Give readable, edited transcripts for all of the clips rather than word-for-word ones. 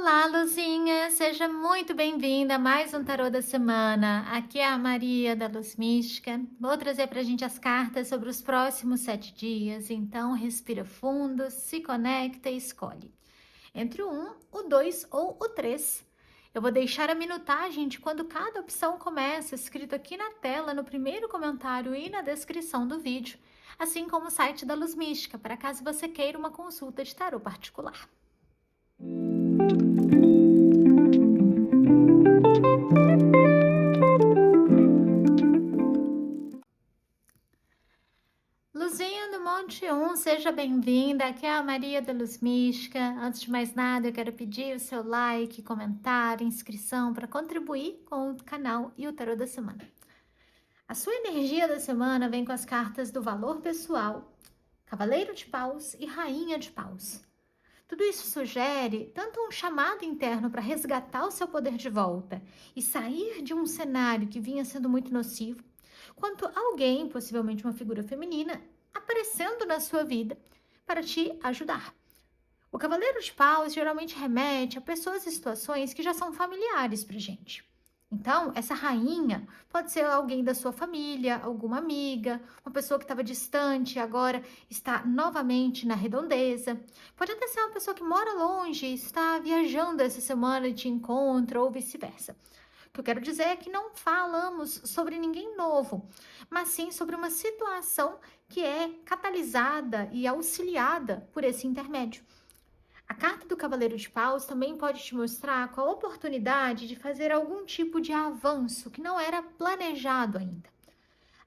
Olá, Luzinha! Seja muito bem-vinda a mais um Tarô da Semana. Aqui é a Maria da Luz Mística. Vou trazer para a gente as cartas sobre os próximos 7 dias. Então, respira fundo, se conecta e escolhe. Entre o 1, o 2 ou o 3. Eu vou deixar a minutagem de quando cada opção começa, escrito aqui na tela, no primeiro comentário e na descrição do vídeo, assim como o site da Luz Mística, para caso você queira uma consulta de tarô particular. Luzinha do Monte 1, seja bem-vinda. Aqui é a Maria da Luz Mística. Antes de mais nada, eu quero pedir o seu like, comentário, inscrição para contribuir com o canal e o Tarô da Semana. A sua energia da semana vem com as cartas do Valor Pessoal, Cavaleiro de Paus e Rainha de Paus. Tudo isso sugere tanto um chamado interno para resgatar o seu poder de volta e sair de um cenário que vinha sendo muito nocivo, quanto alguém, possivelmente uma figura feminina, aparecendo na sua vida para te ajudar. O Cavaleiro de Paus geralmente remete a pessoas e situações que já são familiares para gente. Então, essa rainha pode ser alguém da sua família, alguma amiga, uma pessoa que estava distante e agora está novamente na redondeza. Pode até ser uma pessoa que mora longe e está viajando essa semana e te encontra ou vice-versa. O que eu quero dizer é que não falamos sobre ninguém novo, mas sim sobre uma situação que é catalisada e auxiliada por esse intermédio. A carta do Cavaleiro de Paus também pode te mostrar com a oportunidade de fazer algum tipo de avanço que não era planejado ainda.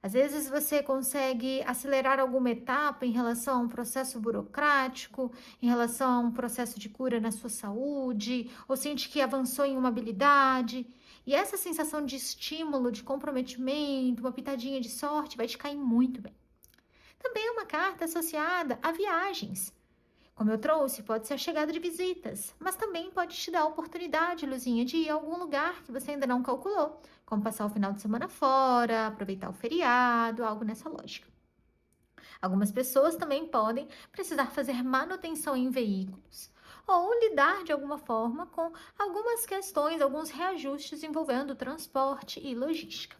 Às vezes você consegue acelerar alguma etapa em relação a um processo burocrático, em relação a um processo de cura na sua saúde, ou sente que avançou em uma habilidade. E essa sensação de estímulo, de comprometimento, uma pitadinha de sorte vai te cair muito bem. Também é uma carta associada a viagens. Como eu trouxe, pode ser a chegada de visitas, mas também pode te dar a oportunidade, Luzinha, de ir a algum lugar que você ainda não calculou, como passar o final de semana fora, aproveitar o feriado, algo nessa lógica. Algumas pessoas também podem precisar fazer manutenção em veículos ou lidar de alguma forma com algumas questões, alguns reajustes envolvendo transporte e logística.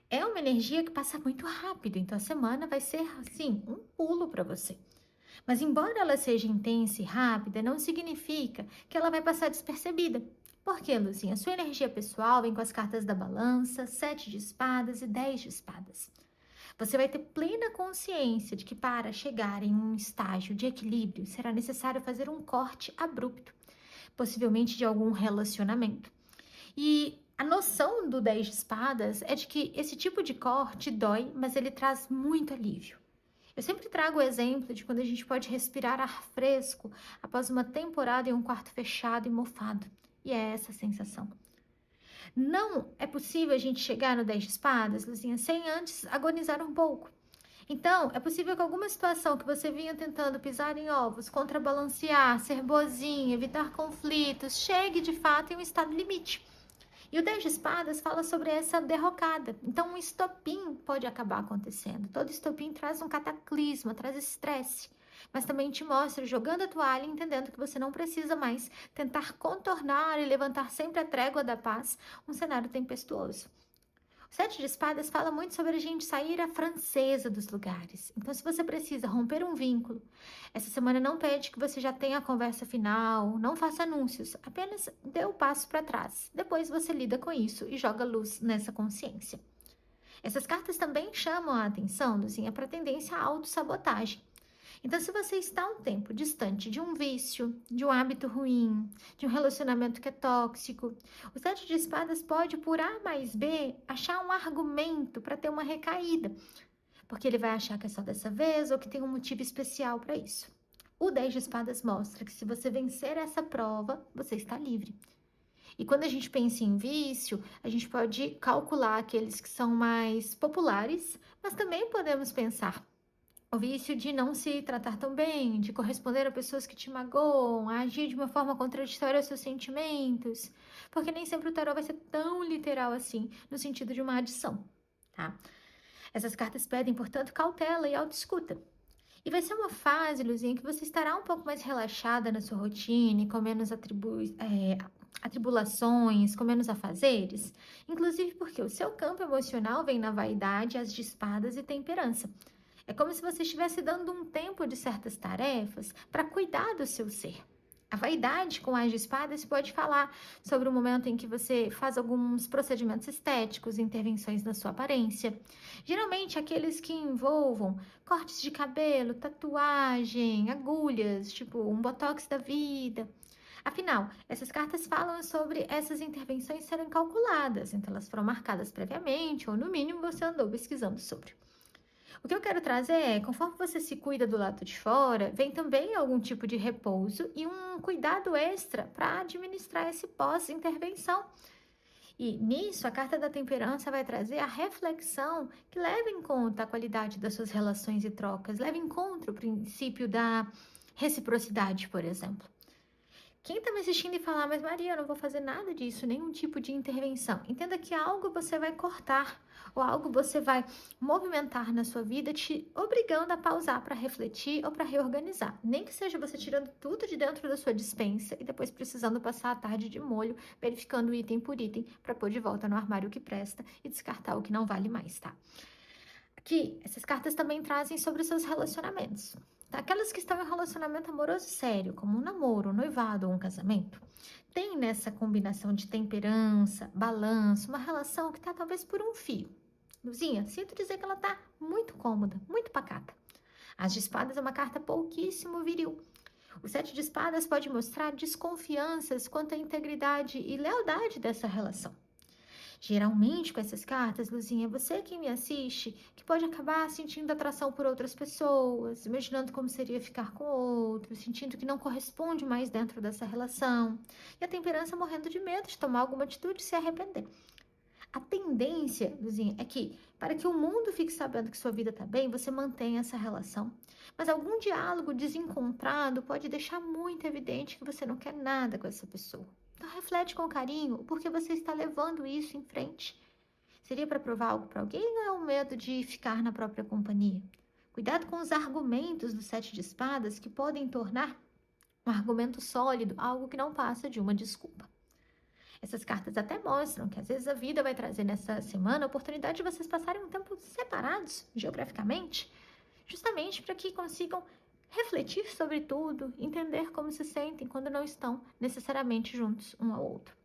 É uma energia que passa muito rápido, então a semana vai ser, assim, um pulo para você. Mas embora ela seja intensa e rápida, não significa que ela vai passar despercebida. Por quê, Luzinha? Sua energia pessoal vem com as cartas da balança, 7 de espadas e 10 de espadas. Você vai ter plena consciência de que para chegar em um estágio de equilíbrio, será necessário fazer um corte abrupto, possivelmente de algum relacionamento. E a noção do 10 de espadas é de que esse tipo de corte dói, mas ele traz muito alívio. Eu sempre trago o exemplo de quando a gente pode respirar ar fresco após uma temporada em um quarto fechado e mofado. E é essa a sensação. Não é possível a gente chegar no 10 de espadas, Luzinha, sem antes agonizar um pouco. Então, é possível que alguma situação que você vinha tentando pisar em ovos, contrabalancear, ser boazinha, evitar conflitos, chegue de fato em um estado limite. E o 10 de espadas fala sobre essa derrocada. Então, um estopim pode acabar acontecendo. Todo estopim traz um cataclisma, traz estresse. Mas também te mostra jogando a toalha, entendendo que você não precisa mais tentar contornar e levantar sempre a trégua da paz, um cenário tempestuoso. O 7 de espadas fala muito sobre a gente sair à francesa dos lugares. Então, se você precisa romper um vínculo, essa semana não pede que você já tenha a conversa final, não faça anúncios, apenas dê o passo para trás. Depois você lida com isso e joga luz nessa consciência. Essas cartas também chamam a atenção, Luzinha, para a tendência à autossabotagem. Então, se você está um tempo distante de um vício, de um hábito ruim, de um relacionamento que é tóxico, o 7 de espadas pode, por A mais B, achar um argumento para ter uma recaída, porque ele vai achar que é só dessa vez ou que tem um motivo especial para isso. O 10 de espadas mostra que se você vencer essa prova, você está livre. E quando a gente pensa em vício, a gente pode calcular aqueles que são mais populares, mas também podemos pensar o vício de não se tratar tão bem, de corresponder a pessoas que te magoam, a agir de uma forma contraditória aos seus sentimentos, porque nem sempre o tarô vai ser tão literal assim, no sentido de uma adição, tá? Essas cartas pedem, portanto, cautela e autoescuta. E vai ser uma fase, Luzinha, que você estará um pouco mais relaxada na sua rotina, e com menos atribulações, com menos afazeres. Inclusive porque o seu campo emocional vem na vaidade, as de espadas e temperança. É como se você estivesse dando um tempo de certas tarefas para cuidar do seu ser. A vaidade com as de espadas pode falar sobre o momento em que você faz alguns procedimentos estéticos, intervenções na sua aparência. Geralmente aqueles que envolvam cortes de cabelo, tatuagem, agulhas, tipo um botox da vida. Afinal, essas cartas falam sobre essas intervenções serem calculadas, então elas foram marcadas previamente, ou no mínimo você andou pesquisando sobre. O que eu quero trazer é, conforme você se cuida do lado de fora, vem também algum tipo de repouso e um cuidado extra para administrar esse pós-intervenção. E nisso, a carta da temperança vai trazer a reflexão que leva em conta a qualidade das suas relações e trocas, leva em conta o princípio da reciprocidade, por exemplo. Quem está me assistindo e falar, mas Maria, eu não vou fazer nada disso, nenhum tipo de intervenção. Entenda que algo você vai cortar, ou algo você vai movimentar na sua vida, te obrigando a pausar para refletir ou para reorganizar. Nem que seja você tirando tudo de dentro da sua despensa e depois precisando passar a tarde de molho, verificando item por item, para pôr de volta no armário o que presta e descartar o que não vale mais, tá? Aqui, essas cartas também trazem sobre os seus relacionamentos. Aquelas que estão em relacionamento amoroso sério, como um namoro, um noivado ou um casamento, tem nessa combinação de temperança, balanço, uma relação que está talvez por um fio. Luzinha, sinto dizer que ela está muito cômoda, muito pacata. As de espadas é uma carta pouquíssimo viril. O sete de espadas pode mostrar desconfianças quanto à integridade e lealdade dessa relação. Geralmente, com essas cartas, Luzinha, você quem me assiste, que pode acabar sentindo atração por outras pessoas, imaginando como seria ficar com outros, sentindo que não corresponde mais dentro dessa relação, e a temperança morrendo de medo de tomar alguma atitude e se arrepender. A tendência, Luzinha, é que, para que o mundo fique sabendo que sua vida está bem, você mantenha essa relação. Mas algum diálogo desencontrado pode deixar muito evidente que você não quer nada com essa pessoa. Então, reflete com carinho o porquê você está levando isso em frente. Seria para provar algo para alguém ou é o medo de ficar na própria companhia? Cuidado com os argumentos do sete de espadas que podem tornar um argumento sólido algo que não passa de uma desculpa. Essas cartas até mostram que às vezes a vida vai trazer nessa semana a oportunidade de vocês passarem um tempo separados geograficamente, justamente para que consigam refletir sobre tudo, entender como se sentem quando não estão necessariamente juntos um ao outro.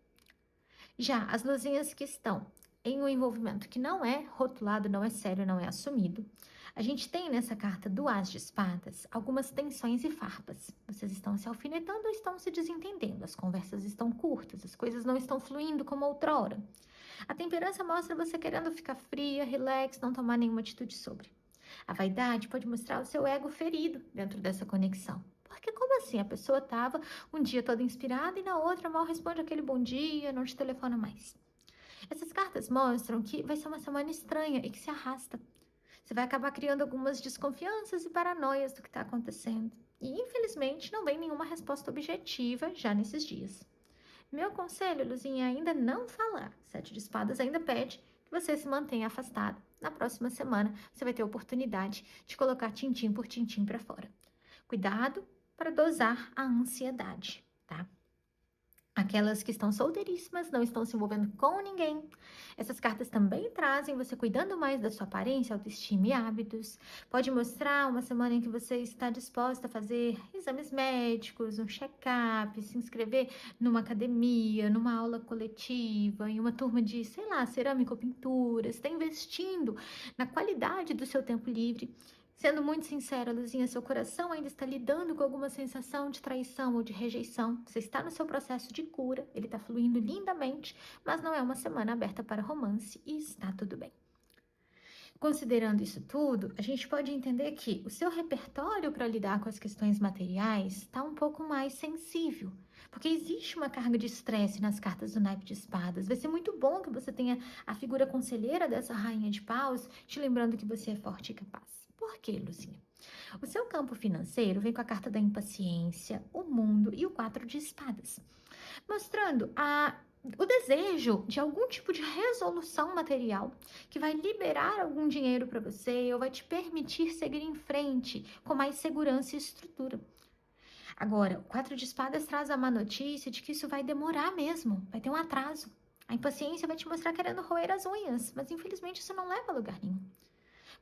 Já as luzinhas que estão em um envolvimento que não é rotulado, não é sério, não é assumido, a gente tem nessa carta do As de Espadas algumas tensões e farpas. Vocês estão se alfinetando ou estão se desentendendo, as conversas estão curtas, as coisas não estão fluindo como outrora. A temperança mostra você querendo ficar fria, relax, não tomar nenhuma atitude sobre. A vaidade pode mostrar o seu ego ferido dentro dessa conexão. Porque como assim? A pessoa estava um dia toda inspirada e na outra mal responde aquele bom dia, não te telefona mais. Essas cartas mostram que vai ser uma semana estranha e que se arrasta. Você vai acabar criando algumas desconfianças e paranoias do que está acontecendo. E, infelizmente, não vem nenhuma resposta objetiva já nesses dias. Meu conselho, Luzinha, é ainda não falar. Sete de espadas ainda pede que você se mantenha afastado. Na próxima semana, você vai ter a oportunidade de colocar tintim por tintim para fora. Cuidado para dosar a ansiedade, tá? Aquelas que estão solteiríssimas, não estão se envolvendo com ninguém. Essas cartas também trazem você cuidando mais da sua aparência, autoestima e hábitos. Pode mostrar uma semana em que você está disposta a fazer exames médicos, um check-up, se inscrever numa academia, numa aula coletiva, em uma turma de, sei lá, cerâmica ou pintura. Você está investindo na qualidade do seu tempo livre. Sendo muito sincera, Luzinha, seu coração ainda está lidando com alguma sensação de traição ou de rejeição. Você está no seu processo de cura, ele está fluindo lindamente, mas não é uma semana aberta para romance e está tudo bem. Considerando isso tudo, a gente pode entender que o seu repertório para lidar com as questões materiais está um pouco mais sensível, porque existe uma carga de estresse nas cartas do naipe de espadas. Vai ser muito bom que você tenha a figura conselheira dessa rainha de paus, te lembrando que você é forte e capaz. Por quê, Luzinha? O seu campo financeiro vem com a carta da impaciência, o mundo e o 4 de espadas, mostrando o desejo de algum tipo de resolução material que vai liberar algum dinheiro para você ou vai te permitir seguir em frente com mais segurança e estrutura. Agora, o 4 de espadas traz a má notícia de que isso vai demorar mesmo, vai ter um atraso. A impaciência vai te mostrar querendo roer as unhas, mas infelizmente isso não leva a lugar nenhum.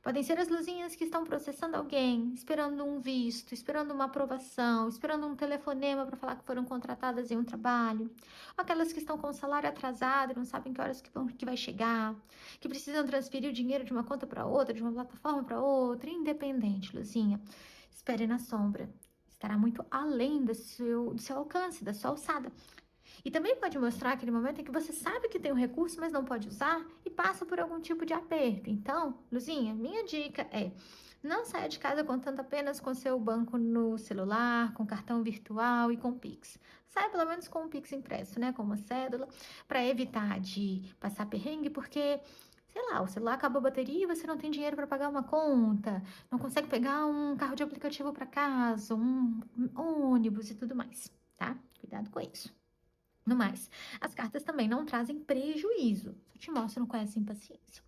Podem ser as luzinhas que estão processando alguém, esperando um visto, esperando uma aprovação, esperando um telefonema para falar que foram contratadas em um trabalho. Ou aquelas que estão com o salário atrasado e não sabem que horas que vai chegar, que precisam transferir o dinheiro de uma conta para outra, de uma plataforma para outra, independente, luzinha. Espere na sombra. Estará muito além do seu alcance, da sua alçada. E também pode mostrar aquele momento em que você sabe que tem um recurso, mas não pode usar e passa por algum tipo de aperto. Então, Luzinha, minha dica é: não saia de casa contando apenas com seu banco no celular, com cartão virtual e com Pix. Saia pelo menos com um Pix impresso, né? Com uma cédula, para evitar de passar perrengue, porque sei lá, o celular acabou a bateria e você não tem dinheiro para pagar uma conta, não consegue pegar um carro de aplicativo para casa, um ônibus e tudo mais, tá? Cuidado com isso. No mais, as cartas também não trazem prejuízo, só te mostram com essa impaciência.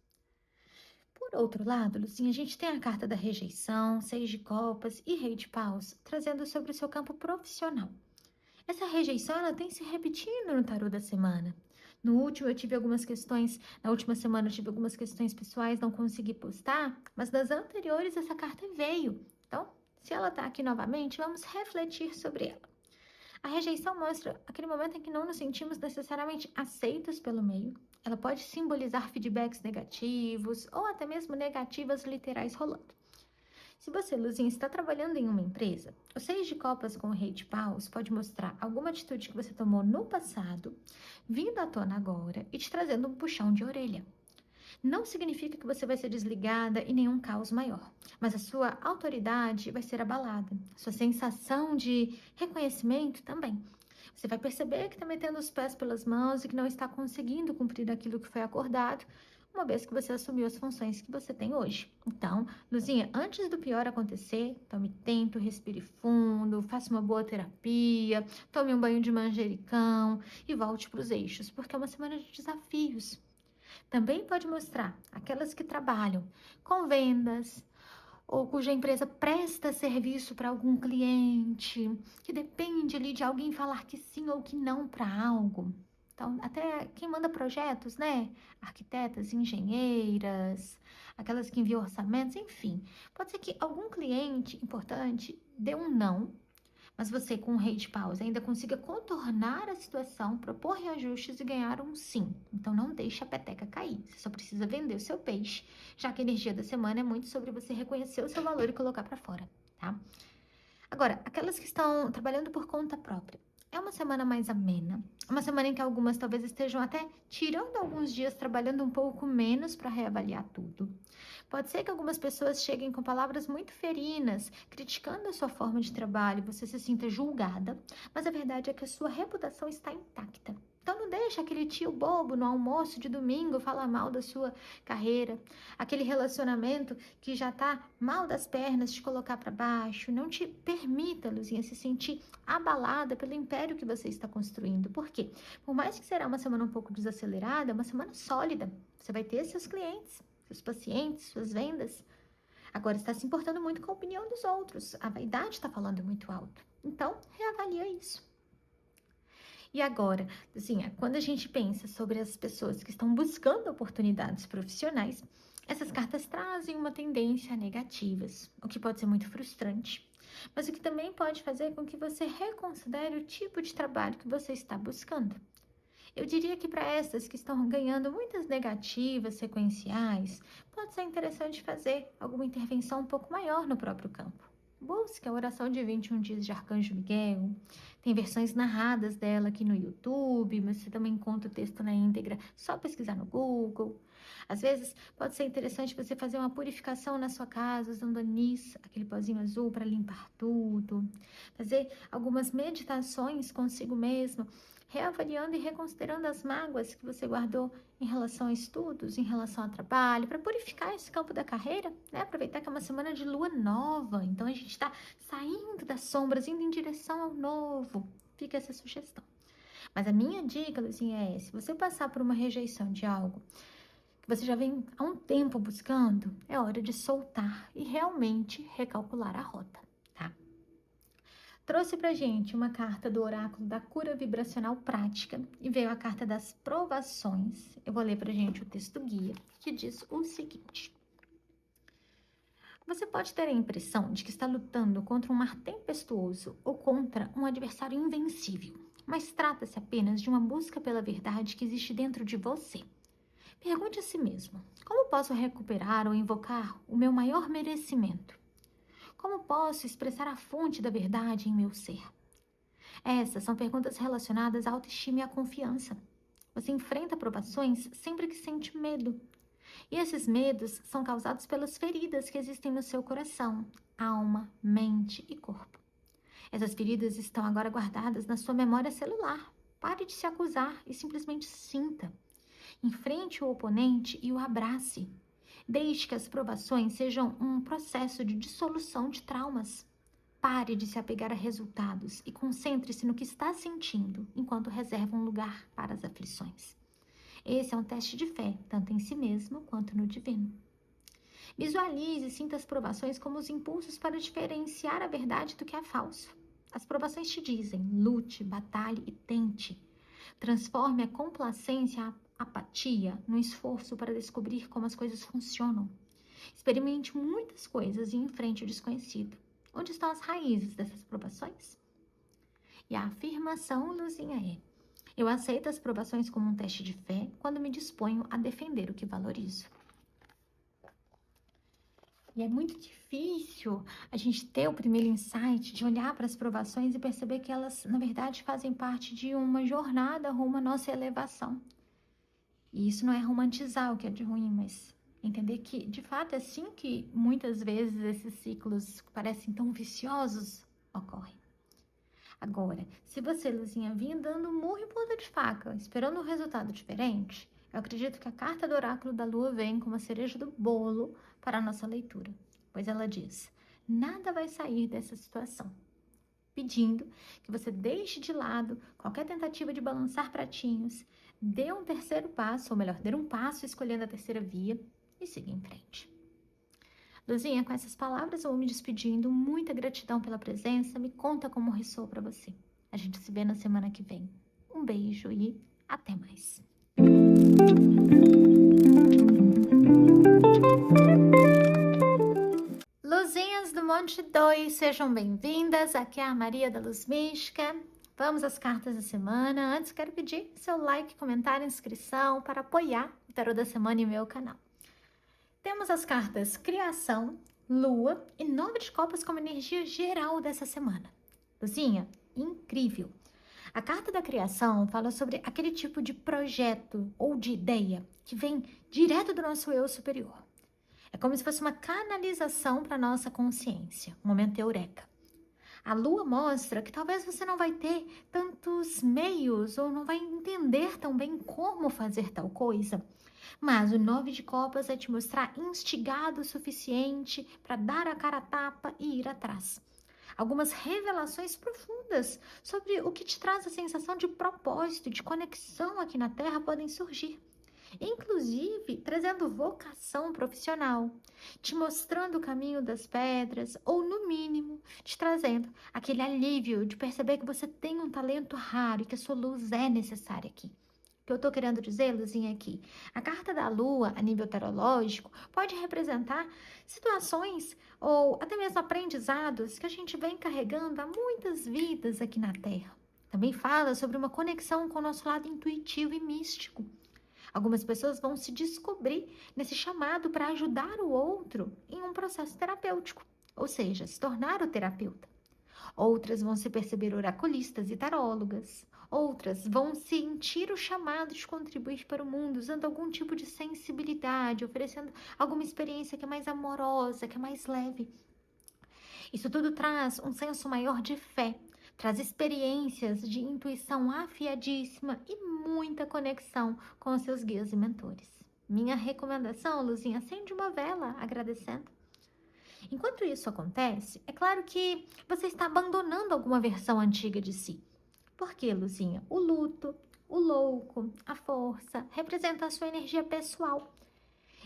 Por outro lado, Lucinha, a gente tem a carta da rejeição, 6 de copas e rei de paus, trazendo sobre o seu campo profissional. Essa rejeição, ela tem se repetindo no tarô da semana. Na última semana eu tive algumas questões pessoais, não consegui postar, mas das anteriores essa carta veio. Então, se ela tá aqui novamente, vamos refletir sobre ela. A rejeição mostra aquele momento em que não nos sentimos necessariamente aceitos pelo meio. Ela pode simbolizar feedbacks negativos ou até mesmo negativas literais rolando. Se você, Luzinha, está trabalhando em uma empresa, o 6 de copas com o rei de paus pode mostrar alguma atitude que você tomou no passado, vindo à tona agora e te trazendo um puxão de orelha. Não significa que você vai ser desligada e nenhum caos maior, mas a sua autoridade vai ser abalada, sua sensação de reconhecimento também. Você vai perceber que está metendo os pés pelas mãos e que não está conseguindo cumprir aquilo que foi acordado, uma vez que você assumiu as funções que você tem hoje. Então, Luzinha, antes do pior acontecer, tome tempo, respire fundo, faça uma boa terapia, tome um banho de manjericão e volte para os eixos, porque é uma semana de desafios. Também pode mostrar aquelas que trabalham com vendas ou cuja empresa presta serviço para algum cliente, que depende ali de alguém falar que sim ou que não para algo. Então, até quem manda projetos, né? Arquitetas, engenheiras, aquelas que enviam orçamentos, enfim. Pode ser que algum cliente importante dê um não, mas você, com o rei de paus, ainda consiga contornar a situação, propor reajustes e ganhar um sim. Então, não deixe a peteca cair. Você só precisa vender o seu peixe, já que a energia da semana é muito sobre você reconhecer o seu valor e colocar para fora, tá? Agora, aquelas que estão trabalhando por conta própria. É uma semana mais amena, uma semana em que algumas talvez estejam até tirando alguns dias, trabalhando um pouco menos para reavaliar tudo. Pode ser que algumas pessoas cheguem com palavras muito ferinas, criticando a sua forma de trabalho, você se sinta julgada, mas a verdade é que a sua reputação está intacta. Então não deixa aquele tio bobo no almoço de domingo falar mal da sua carreira, aquele relacionamento que já tá mal das pernas te colocar para baixo. Não te permita, Luzinha, se sentir abalada pelo império que você está construindo. Por quê? Por mais que será uma semana um pouco desacelerada, é uma semana sólida. Você vai ter seus clientes, seus pacientes, suas vendas. Agora está se importando muito com a opinião dos outros. A vaidade está falando muito alto. Então, reavalia isso. E agora, assim, quando a gente pensa sobre as pessoas que estão buscando oportunidades profissionais, essas cartas trazem uma tendência a negativas, o que pode ser muito frustrante, mas o que também pode fazer com que você reconsidere o tipo de trabalho que você está buscando. Eu diria que para essas que estão ganhando muitas negativas sequenciais, pode ser interessante fazer alguma intervenção um pouco maior no próprio campo. Busque a oração de 21 dias de Arcanjo Miguel, Tem versões narradas dela aqui no YouTube, mas você também encontra o texto na íntegra, só pesquisar no Google. Às vezes, pode ser interessante você fazer uma purificação na sua casa, usando anis, aquele pozinho azul para limpar tudo. Fazer algumas meditações consigo mesmo, reavaliando e reconsiderando as mágoas que você guardou em relação a estudos, em relação ao trabalho, para purificar esse campo da carreira, né? Aproveitar que é uma semana de lua nova, então a gente está saindo das sombras, indo em direção ao novo. Fica essa sugestão. Mas a minha dica, Luzinha, é: se você passar por uma rejeição de algo que você já vem há um tempo buscando, é hora de soltar e realmente recalcular a rota, tá? Trouxe pra gente uma carta do oráculo da cura vibracional prática e veio a carta das provações. Eu vou ler pra gente o texto guia, que diz o seguinte: você pode ter a impressão de que está lutando contra um mar tempestuoso ou contra um adversário invencível, mas trata-se apenas de uma busca pela verdade que existe dentro de você. Pergunte a si mesmo: como posso recuperar ou invocar o meu maior merecimento? Como posso expressar a fonte da verdade em meu ser? Essas são perguntas relacionadas à autoestima e à confiança. Você enfrenta provações sempre que sente medo. E esses medos são causados pelas feridas que existem no seu coração, alma, mente e corpo. Essas feridas estão agora guardadas na sua memória celular. Pare de se acusar e simplesmente sinta. Enfrente o oponente e o abrace. Deixe que as provações sejam um processo de dissolução de traumas. Pare de se apegar a resultados e concentre-se no que está sentindo, enquanto reserva um lugar para as aflições. Esse é um teste de fé, tanto em si mesmo quanto no divino. Visualize e sinta as provações como os impulsos para diferenciar a verdade do que é falso. As provações te dizem: lute, batalhe e tente. Transforme a complacência, a apatia, no esforço para descobrir como as coisas funcionam. Experimente muitas coisas e enfrente o desconhecido. Onde estão as raízes dessas provações? E a afirmação, Luzinha, é: eu aceito as provações como um teste de fé quando me disponho a defender o que valorizo. E é muito difícil a gente ter o primeiro insight de olhar para as provações e perceber que elas, na verdade, fazem parte de uma jornada rumo à nossa elevação. E isso não é romantizar o que é de ruim, mas entender que, de fato, é assim que muitas vezes esses ciclos que parecem tão viciosos ocorrem. Agora, se você, Luzinha, vinha dando murro em ponta de faca, esperando um resultado diferente, eu acredito que a carta do oráculo da lua vem como a cereja do bolo para a nossa leitura, pois ela diz: nada vai sair dessa situação, pedindo que você deixe de lado qualquer tentativa de balançar pratinhos, dê um terceiro passo, ou melhor, dê um passo escolhendo a terceira via e siga em frente. Luzinha, com essas palavras eu vou me despedindo. Muita gratidão pela presença. Me conta como ressoou para você. A gente se vê na semana que vem. Um beijo e até mais. Luzinhas do Monte 2, sejam bem-vindas. Aqui é a Maria da Luz Mística. Vamos às cartas da semana. Antes, quero pedir seu like, comentário, inscrição para apoiar o Tarô da Semana e meu canal. Temos as cartas Criação, Lua e 9 de Copas como energia geral dessa semana. Luzinha, incrível! A carta da Criação fala sobre aquele tipo de projeto ou de ideia que vem direto do nosso eu superior. É como se fosse uma canalização para a nossa consciência, um momento eureka. A Lua mostra que talvez você não vai ter tantos meios ou não vai entender tão bem como fazer tal coisa. Mas o 9 de Copas vai te mostrar instigado o suficiente para dar a cara a tapa e ir atrás. Algumas revelações profundas sobre o que te traz a sensação de propósito, de conexão aqui na Terra podem surgir. Inclusive, trazendo vocação profissional, te mostrando o caminho das pedras, ou no mínimo, te trazendo aquele alívio de perceber que você tem um talento raro e que a sua luz é necessária aqui. O que eu tô querendo dizer, Luzinha, aqui: a carta da Lua, a nível tarológico, pode representar situações ou até mesmo aprendizados que a gente vem carregando há muitas vidas aqui na Terra. Também fala sobre uma conexão com o nosso lado intuitivo e místico. Algumas pessoas vão se descobrir nesse chamado para ajudar o outro em um processo terapêutico, ou seja, se tornar o terapeuta. Outras vão se perceber oraculistas e tarólogas. Outras vão sentir o chamado de contribuir para o mundo, usando algum tipo de sensibilidade, oferecendo alguma experiência que é mais amorosa, que é mais leve. Isso tudo traz um senso maior de fé, traz experiências de intuição afiadíssima e muita conexão com os seus guias e mentores. Minha recomendação, Luzinha, acende uma vela agradecendo. Enquanto isso acontece, é claro que você está abandonando alguma versão antiga de si. Por quê, Luzinha? O luto, o louco, a força, representa a sua energia pessoal.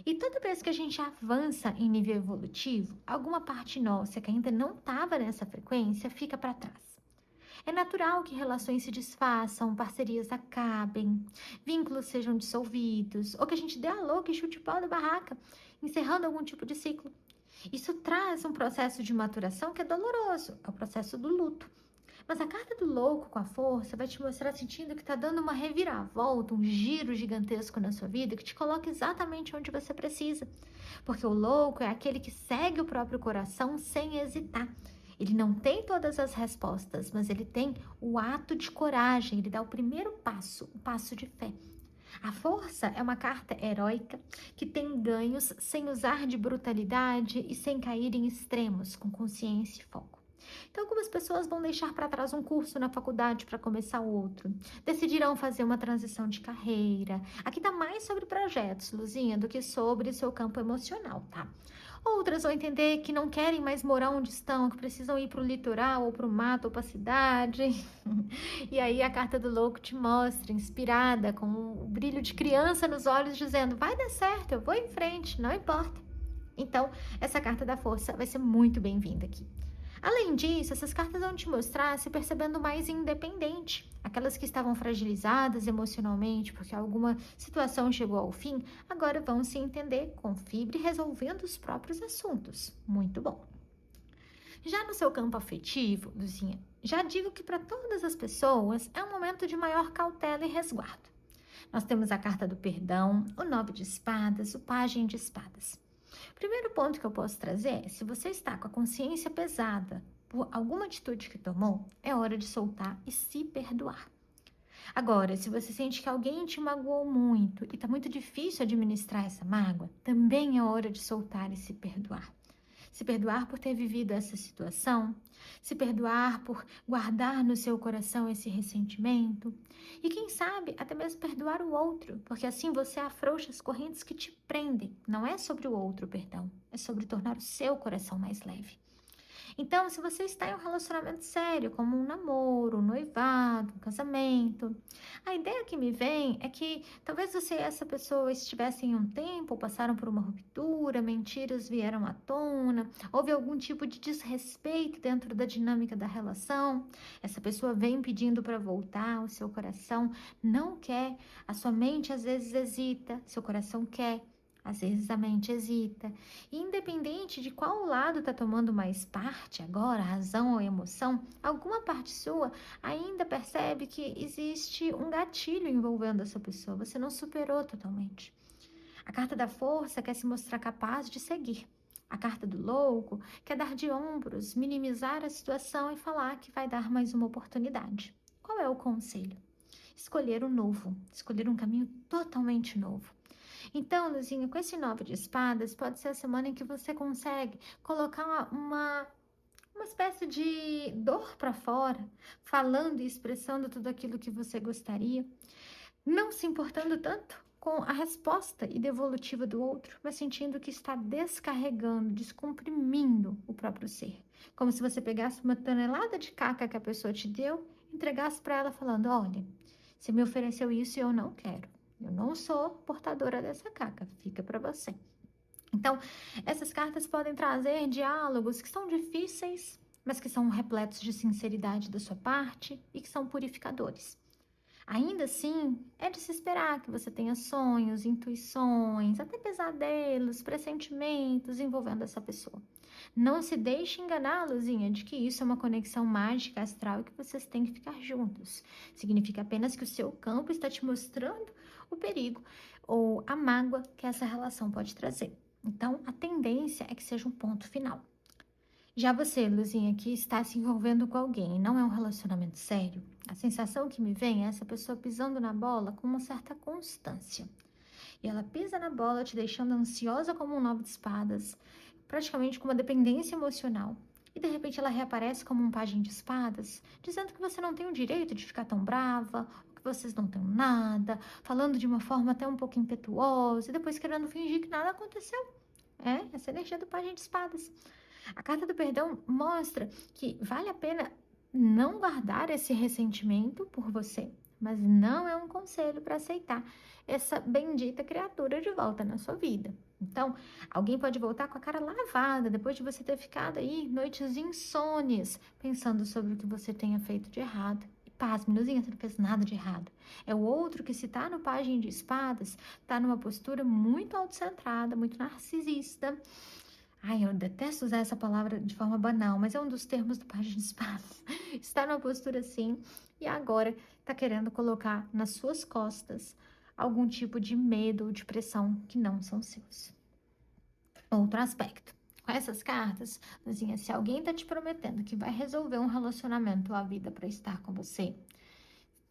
E toda vez que a gente avança em nível evolutivo, alguma parte nossa que ainda não estava nessa frequência fica para trás. É natural que relações se desfaçam, parcerias acabem, vínculos sejam dissolvidos, ou que a gente dê a louca e chute o pau da barraca, encerrando algum tipo de ciclo. Isso traz um processo de maturação que é doloroso, é o processo do luto. Mas a carta do louco com a força vai te mostrar sentindo que está dando uma reviravolta, um giro gigantesco na sua vida que te coloca exatamente onde você precisa. Porque o louco é aquele que segue o próprio coração sem hesitar. Ele não tem todas as respostas, mas ele tem o ato de coragem, ele dá o primeiro passo, o passo de fé. A força é uma carta heróica que tem ganhos sem usar de brutalidade e sem cair em extremos, com consciência e foco. Então, algumas pessoas vão deixar para trás um curso na faculdade para começar outro. Decidirão fazer uma transição de carreira. Aqui tá mais sobre projetos, Luzinha, do que sobre seu campo emocional, tá? Outras vão entender que não querem mais morar onde estão, que precisam ir para o litoral, ou para o mato, ou para a cidade. E aí a carta do louco te mostra, inspirada, com o brilho de criança nos olhos, dizendo: vai dar certo, eu vou em frente, não importa. Então, essa carta da força vai ser muito bem-vinda aqui. Além disso, essas cartas vão te mostrar se percebendo mais independente. Aquelas que estavam fragilizadas emocionalmente porque alguma situação chegou ao fim, agora vão se entender com fibra e resolvendo os próprios assuntos. Muito bom. Já no seu campo afetivo, Luzinha, já digo que para todas as pessoas é um momento de maior cautela e resguardo. Nós temos a carta do perdão, o 9 de espadas, o pajem de espadas. O primeiro ponto que eu posso trazer é: se você está com a consciência pesada por alguma atitude que tomou, é hora de soltar e se perdoar. Agora, se você sente que alguém te magoou muito e está muito difícil administrar essa mágoa, também é hora de soltar e se perdoar. Se perdoar por ter vivido essa situação, se perdoar por guardar no seu coração esse ressentimento e, quem sabe, até mesmo perdoar o outro, porque assim você afrouxa as correntes que te prendem. Não é sobre o outro, perdão, é sobre tornar o seu coração mais leve. Então, se você está em um relacionamento sério, como um namoro, um noivado, um casamento, a ideia que me vem é que talvez você e essa pessoa estivessem em um tempo, passaram por uma ruptura, mentiras vieram à tona, houve algum tipo de desrespeito dentro da dinâmica da relação, essa pessoa vem pedindo para voltar, o seu coração não quer, a sua mente às vezes hesita, seu coração quer. Às vezes a mente hesita. E independente de qual lado está tomando mais parte agora, razão ou emoção, alguma parte sua ainda percebe que existe um gatilho envolvendo essa pessoa. Você não superou totalmente. A carta da força quer se mostrar capaz de seguir. A carta do louco quer dar de ombros, minimizar a situação e falar que vai dar mais uma oportunidade. Qual é o conselho? Escolher o novo, escolher um caminho totalmente novo. Então, Luzinha, com esse 9 de espadas, pode ser a semana em que você consegue colocar uma espécie de dor para fora, falando e expressando tudo aquilo que você gostaria, não se importando tanto com a resposta e devolutiva do outro, mas sentindo que está descarregando, descomprimindo o próprio ser. Como se você pegasse uma tonelada de caca que a pessoa te deu, entregasse para ela falando: olha, você me ofereceu isso e eu não quero. Eu não sou portadora dessa caca, fica para você. Então, essas cartas podem trazer diálogos que são difíceis, mas que são repletos de sinceridade da sua parte e que são purificadores. Ainda assim, é de se esperar que você tenha sonhos, intuições, até pesadelos, pressentimentos envolvendo essa pessoa. Não se deixe enganar, Luzinha, de que isso é uma conexão mágica astral e que vocês têm que ficar juntos. Significa apenas que o seu campo está te mostrando o perigo ou a mágoa que essa relação pode trazer. Então, a tendência é que seja um ponto final. Já você, Luzinha, que está se envolvendo com alguém e não é um relacionamento sério, a sensação que me vem é essa pessoa pisando na bola com uma certa constância. E ela pisa na bola, te deixando ansiosa como um nove de espadas, praticamente com uma dependência emocional. E de repente ela reaparece como um pajem de espadas, dizendo que você não tem o direito de ficar tão brava, que vocês não têm nada, falando de uma forma até um pouco impetuosa, e depois querendo fingir que nada aconteceu. É, essa energia do pajem de espadas. A carta do perdão mostra que vale a pena não guardar esse ressentimento por você, mas não é um conselho para aceitar essa bendita criatura de volta na sua vida. Então, alguém pode voltar com a cara lavada depois de você ter ficado aí noites insônias pensando sobre o que você tenha feito de errado. E paz, Minuzinha, você não fez nada de errado. É o outro que, se tá no pajem de espadas, tá numa postura muito autocentrada, muito narcisista. Ai, eu detesto usar essa palavra de forma banal, mas é um dos termos do Pajem de Espadas. Está numa postura assim e agora está querendo colocar nas suas costas algum tipo de medo ou de pressão que não são seus. Outro aspecto. Com essas cartas, Luzinha, se alguém está te prometendo que vai resolver um relacionamento ou a vida para estar com você,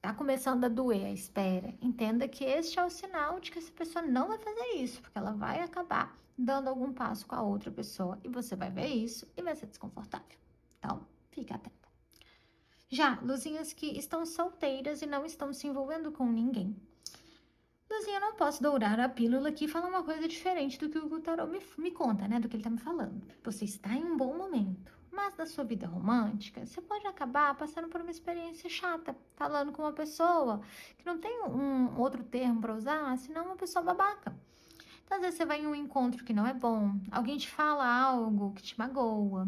tá começando a doer a espera, entenda que este é o sinal de que essa pessoa não vai fazer isso, porque ela vai acabar dando algum passo com a outra pessoa e você vai ver isso e vai ser desconfortável. Então, fica atenta. Já, luzinhas que estão solteiras e não estão se envolvendo com ninguém. Luzinha, eu não posso dourar a pílula aqui e falar uma coisa diferente do que o tarô me conta, né? Do que ele tá me falando. Você está em um bom momento, mas na sua vida romântica, você pode acabar passando por uma experiência chata, falando com uma pessoa que não tem um outro termo para usar, senão uma pessoa babaca. Então, às vezes você vai em um encontro que não é bom, alguém te fala algo que te magoa,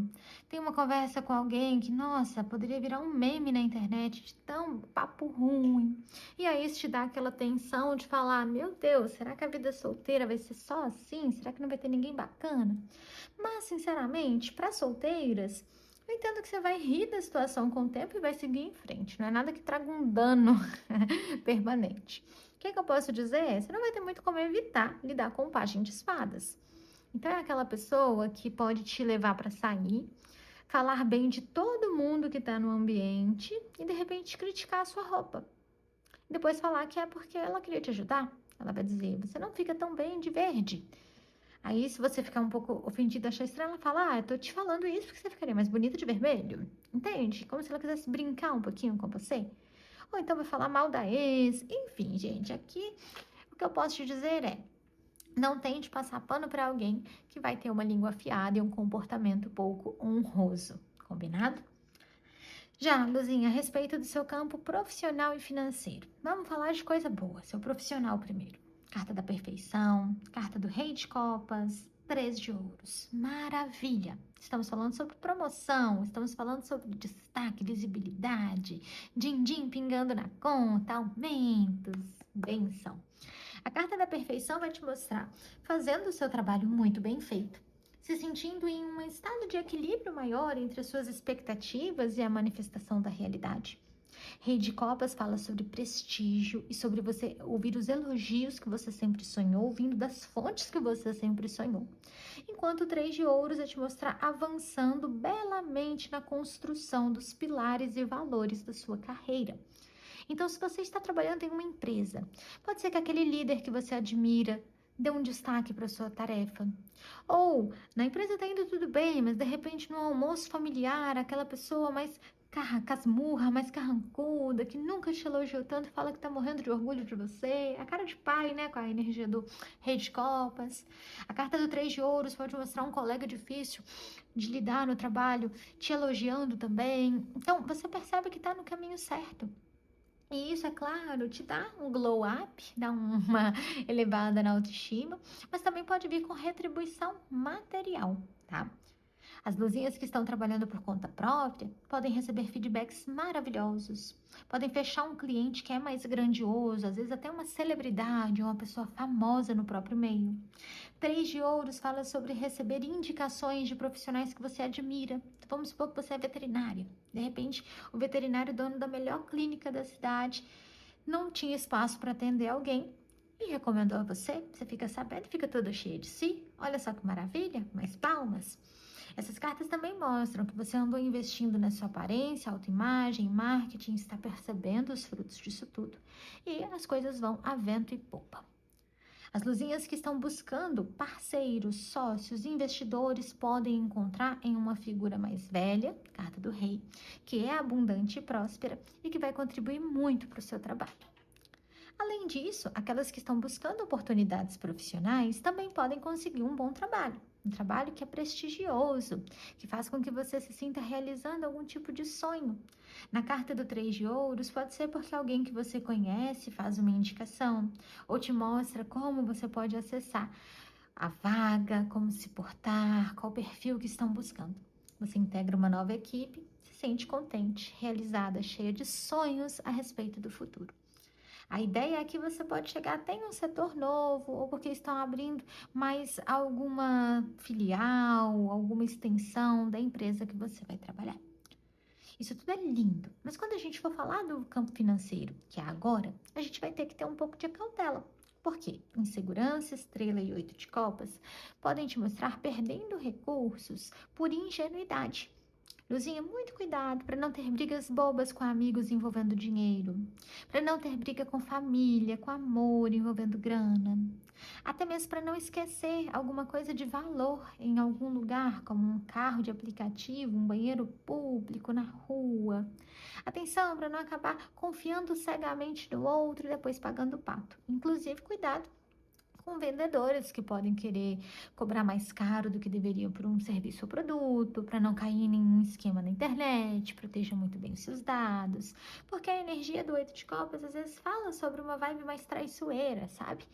tem uma conversa com alguém que, nossa, poderia virar um meme na internet de tão papo ruim. E aí isso te dá aquela tensão de falar, meu Deus, será que a vida solteira vai ser só assim? Será que não vai ter ninguém bacana? Mas, sinceramente, para solteiras, eu entendo que você vai rir da situação com o tempo e vai seguir em frente. Não é nada que traga um dano permanente. O que eu posso dizer? Você não vai ter muito como evitar lidar com o pajem de espadas. Então, é aquela pessoa que pode te levar para sair, falar bem de todo mundo que está no ambiente e, de repente, criticar a sua roupa. Depois falar que é porque ela queria te ajudar. Ela vai dizer, você não fica tão bem de verde. Aí, se você ficar um pouco ofendido, achar estranho, ela fala, eu tô te falando isso porque você ficaria mais bonita de vermelho. Entende? Como se ela quisesse brincar um pouquinho com você. Ou então vai falar mal da ex. Enfim, gente, aqui o que eu posso te dizer é, não tente passar pano para alguém que vai ter uma língua afiada e um comportamento pouco honroso. Combinado? Já, Luzinha, a respeito do seu campo profissional e financeiro. Vamos falar de coisa boa, seu profissional primeiro. Carta da perfeição, carta do rei de copas, 3 de ouros. Maravilha! Estamos falando sobre promoção, estamos falando sobre destaque, visibilidade, din-din pingando na conta, aumentos, benção. A carta da perfeição vai te mostrar fazendo o seu trabalho muito bem feito, se sentindo em um estado de equilíbrio maior entre as suas expectativas e a manifestação da realidade. Rei de Copas fala sobre prestígio e sobre você ouvir os elogios que você sempre sonhou, vindo das fontes que você sempre sonhou. Enquanto o Três de Ouros é te mostrar avançando belamente na construção dos pilares e valores da sua carreira. Então, se você está trabalhando em uma empresa, pode ser que aquele líder que você admira dê um destaque para sua tarefa. Ou, na empresa está indo tudo bem, mas de repente no almoço familiar, aquela pessoa mais casmurra, mais carrancuda, que nunca te elogiou tanto, fala que tá morrendo de orgulho de você. A cara de pai, né? Com a energia do Rei de Copas. A carta do Três de Ouros pode mostrar um colega difícil de lidar no trabalho, te elogiando também. Então, você percebe que tá no caminho certo. E isso, é claro, te dá um glow up, dá uma elevada na autoestima, mas também pode vir com retribuição material, tá? As luzinhas que estão trabalhando por conta própria podem receber feedbacks maravilhosos, podem fechar um cliente que é mais grandioso, às vezes até uma celebridade, uma pessoa famosa no próprio meio. Três de Ouros fala sobre receber indicações de profissionais que você admira. Vamos supor que você é veterinária. De repente, o veterinário dono da melhor clínica da cidade não tinha espaço para atender alguém e recomendou a você. Você fica sabendo, fica toda cheia de si. Olha só que maravilha, mais palmas. Essas cartas também mostram que você andou investindo na sua aparência, autoimagem, marketing, está percebendo os frutos disso tudo. E as coisas vão a vento e popa. As luzinhas que estão buscando parceiros, sócios, investidores podem encontrar em uma figura mais velha, carta do rei, que é abundante e próspera e que vai contribuir muito para o seu trabalho. Além disso, aquelas que estão buscando oportunidades profissionais também podem conseguir um bom trabalho. Um trabalho que é prestigioso, que faz com que você se sinta realizando algum tipo de sonho. Na carta do 3 de ouros, pode ser porque alguém que você conhece faz uma indicação ou te mostra como você pode acessar a vaga, como se portar, qual perfil que estão buscando. Você integra uma nova equipe, se sente contente, realizada, cheia de sonhos a respeito do futuro. A ideia é que você pode chegar até em um setor novo, ou porque estão abrindo mais alguma filial, alguma extensão da empresa que você vai trabalhar. Isso tudo é lindo, mas quando a gente for falar do campo financeiro, que é agora, a gente vai ter que ter um pouco de cautela. Por quê? Insegurança, estrela e 8 de copas podem te mostrar perdendo recursos por ingenuidade. Luzinha, muito cuidado para não ter brigas bobas com amigos envolvendo dinheiro, para não ter briga com família, com amor envolvendo grana, até mesmo para não esquecer alguma coisa de valor em algum lugar, como um carro de aplicativo, um banheiro público na rua. Atenção para não acabar confiando cegamente no outro e depois pagando o pato. Inclusive, cuidado com vendedores que podem querer cobrar mais caro do que deveriam por um serviço ou produto, para não cair em nenhum esquema na internet, proteja muito bem os seus dados, porque a energia do 8 de copas às vezes fala sobre uma vibe mais traiçoeira, sabe?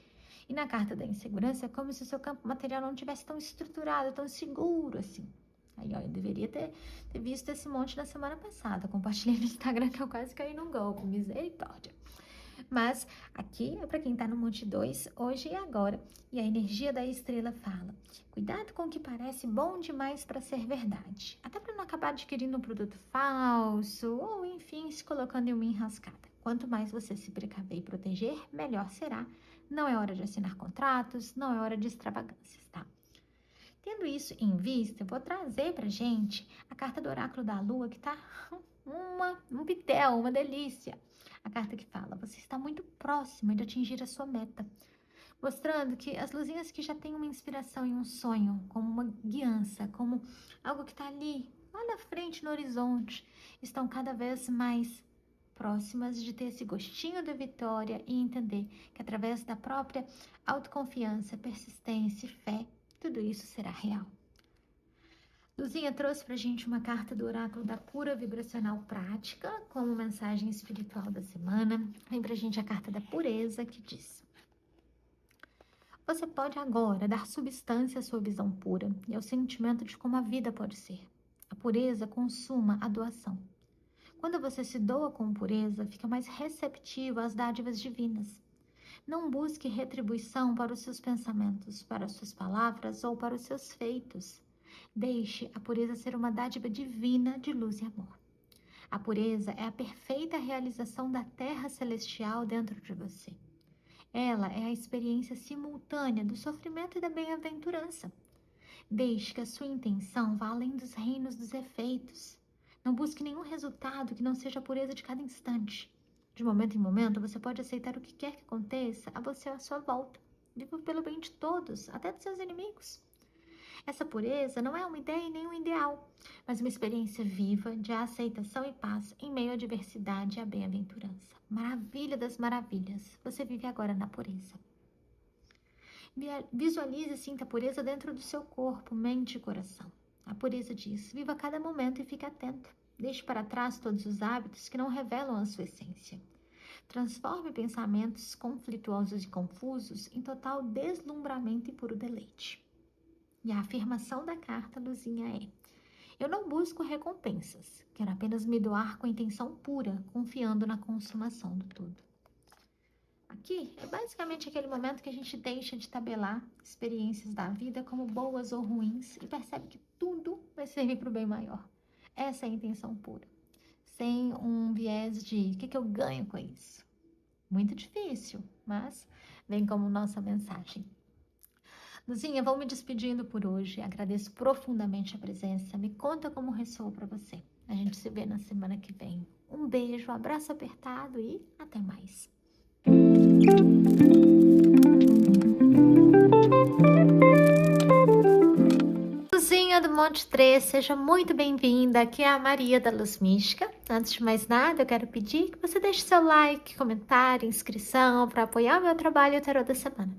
E na carta da insegurança é como se o seu campo material não tivesse tão estruturado, tão seguro assim. Aí, ó, eu deveria ter visto esse monte na semana passada. Compartilhei no Instagram que eu quase caí num golpe, misericórdia. Mas aqui é para quem está no Monte 2, hoje e agora. E a energia da estrela fala: cuidado com o que parece bom demais para ser verdade. Até para não acabar adquirindo um produto falso ou, enfim, se colocando em uma enrascada. Quanto mais você se precaver e proteger, melhor será. Não é hora de assinar contratos, não é hora de extravagâncias, tá? Tendo isso em vista, eu vou trazer pra gente a carta do oráculo da lua, que tá um pitel, uma delícia. A carta que fala: você está muito próxima de atingir a sua meta, mostrando que as luzinhas que já têm uma inspiração e um sonho, como uma guiança, como algo que está ali, lá na frente, no horizonte, estão cada vez mais próximas de ter esse gostinho da vitória e entender que através da própria autoconfiança, persistência e fé, tudo isso será real. Luzinha trouxe pra gente uma carta do oráculo da cura vibracional prática, como mensagem espiritual da semana. Vem pra gente a carta da pureza, que diz: você pode agora dar substância à sua visão pura e ao sentimento de como a vida pode ser. A pureza consuma a doação. Quando você se doa com pureza, fica mais receptivo às dádivas divinas. Não busque retribuição para os seus pensamentos, para as suas palavras ou para os seus feitos. Deixe a pureza ser uma dádiva divina de luz e amor. A pureza é a perfeita realização da terra celestial dentro de você. Ela é a experiência simultânea do sofrimento e da bem-aventurança. Deixe que a sua intenção vá além dos reinos dos efeitos. Não busque nenhum resultado que não seja a pureza de cada instante. De momento em momento, você pode aceitar o que quer que aconteça a você à sua volta. Viva pelo bem de todos, até dos seus inimigos. Essa pureza não é uma ideia e nem um ideal, mas uma experiência viva de aceitação e paz em meio à diversidade e à bem-aventurança. Maravilha das maravilhas, você vive agora na pureza. Visualize e sinta a pureza dentro do seu corpo, mente e coração. A pureza diz: viva cada momento e fique atento. Deixe para trás todos os hábitos que não revelam a sua essência. Transforme pensamentos conflituosos e confusos em total deslumbramento e puro deleite. E a afirmação da carta, Luzinha, é: eu não busco recompensas, quero apenas me doar com intenção pura, confiando na consumação do tudo. Aqui é basicamente aquele momento que a gente deixa de tabelar experiências da vida como boas ou ruins e percebe que tudo vai servir para o bem maior. Essa é a intenção pura, sem um viés de o que eu ganho com isso. Muito difícil, mas vem como nossa mensagem. Luzinha, vou me despedindo por hoje. Agradeço profundamente a presença. Me conta como ressoou para você. A gente se vê na semana que vem. Um beijo, um abraço apertado e até mais. Luzinha do Monte 3, seja muito bem-vinda. Aqui é a Maria da Luz Mística. Antes de mais nada, eu quero pedir que você deixe seu like, comentário, inscrição para apoiar o meu trabalho e o tarô da semana.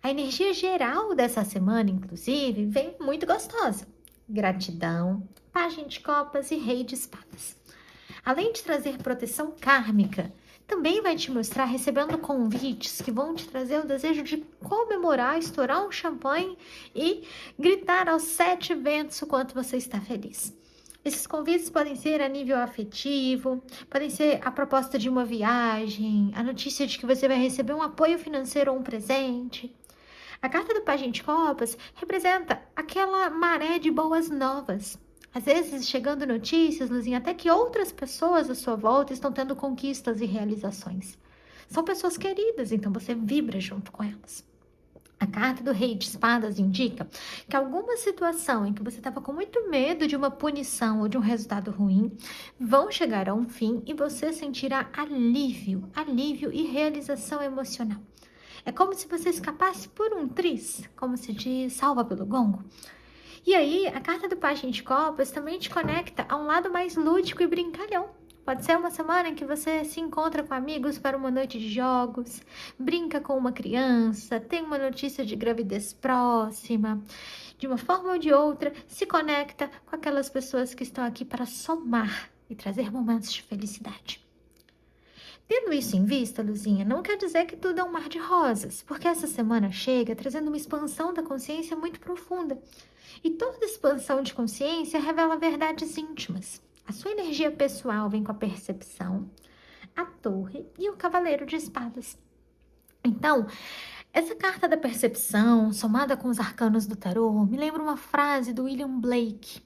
A energia geral dessa semana, inclusive, vem muito gostosa. Gratidão, Pajem de Copas e Rei de Espadas. Além de trazer proteção kármica, também vai te mostrar recebendo convites que vão te trazer o desejo de comemorar, estourar um champanhe e gritar aos 7 ventos o quanto você está feliz. Esses convites podem ser a nível afetivo, podem ser a proposta de uma viagem, a notícia de que você vai receber um apoio financeiro ou um presente. A carta do Pajem de Copas representa aquela maré de boas novas. Às vezes, chegando notícias, Luzinha, até que outras pessoas à sua volta estão tendo conquistas e realizações. São pessoas queridas, então você vibra junto com elas. A carta do Rei de Espadas indica que alguma situação em que você estava com muito medo de uma punição ou de um resultado ruim vão chegar a um fim e você sentirá alívio e realização emocional. É como se você escapasse por um triz, como se diz, salva pelo gongo. E aí, a carta do Pajem de Copas também te conecta a um lado mais lúdico e brincalhão. Pode ser uma semana em que você se encontra com amigos para uma noite de jogos, brinca com uma criança, tem uma notícia de gravidez próxima. De uma forma ou de outra, se conecta com aquelas pessoas que estão aqui para somar e trazer momentos de felicidade. Tendo isso em vista, Luzinha, não quer dizer que tudo é um mar de rosas, porque essa semana chega trazendo uma expansão da consciência muito profunda. E toda expansão de consciência revela verdades íntimas. A sua energia pessoal vem com a percepção, a torre e o cavaleiro de espadas. Então, essa carta da percepção, somada com os arcanos do tarô, me lembra uma frase do William Blake.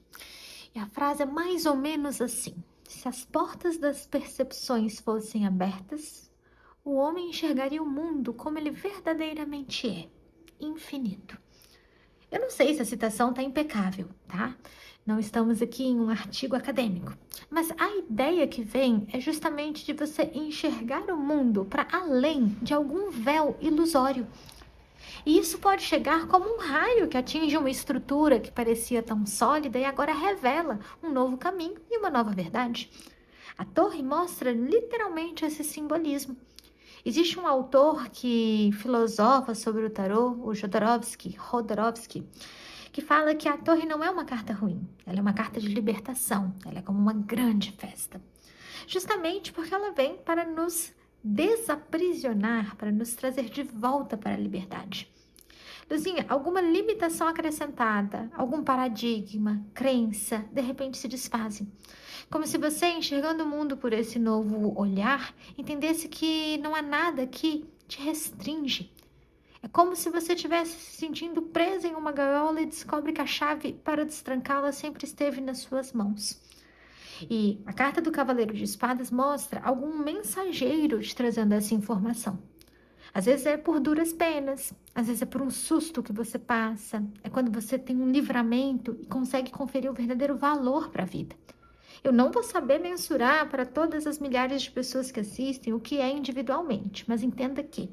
E a frase é mais ou menos assim: se as portas das percepções fossem abertas, o homem enxergaria o mundo como ele verdadeiramente é, infinito. Eu não sei se a citação está impecável, tá? Não estamos aqui em um artigo acadêmico. Mas a ideia que vem é justamente de você enxergar o mundo para além de algum véu ilusório. E isso pode chegar como um raio que atinge uma estrutura que parecia tão sólida e agora revela um novo caminho e uma nova verdade. A torre mostra literalmente esse simbolismo. Existe um autor que filosofa sobre o tarô, o Jodorowsky, que fala que a torre não é uma carta ruim, ela é uma carta de libertação, ela é como uma grande festa. Justamente porque ela vem para nos desaprisionar, para nos trazer de volta para a liberdade. Luzinha, alguma limitação acrescentada, algum paradigma, crença, de repente se desfazem. Como se você, enxergando o mundo por esse novo olhar, entendesse que não há nada que te restringe. É como se você estivesse se sentindo presa em uma gaiola e descobre que a chave para destrancá-la sempre esteve nas suas mãos. E a carta do Cavaleiro de Espadas mostra algum mensageiro te trazendo essa informação. Às vezes é por duras penas, às vezes é por um susto que você passa, é quando você tem um livramento e consegue conferir o verdadeiro valor para a vida. Eu não vou saber mensurar para todas as milhares de pessoas que assistem o que é individualmente, mas entenda que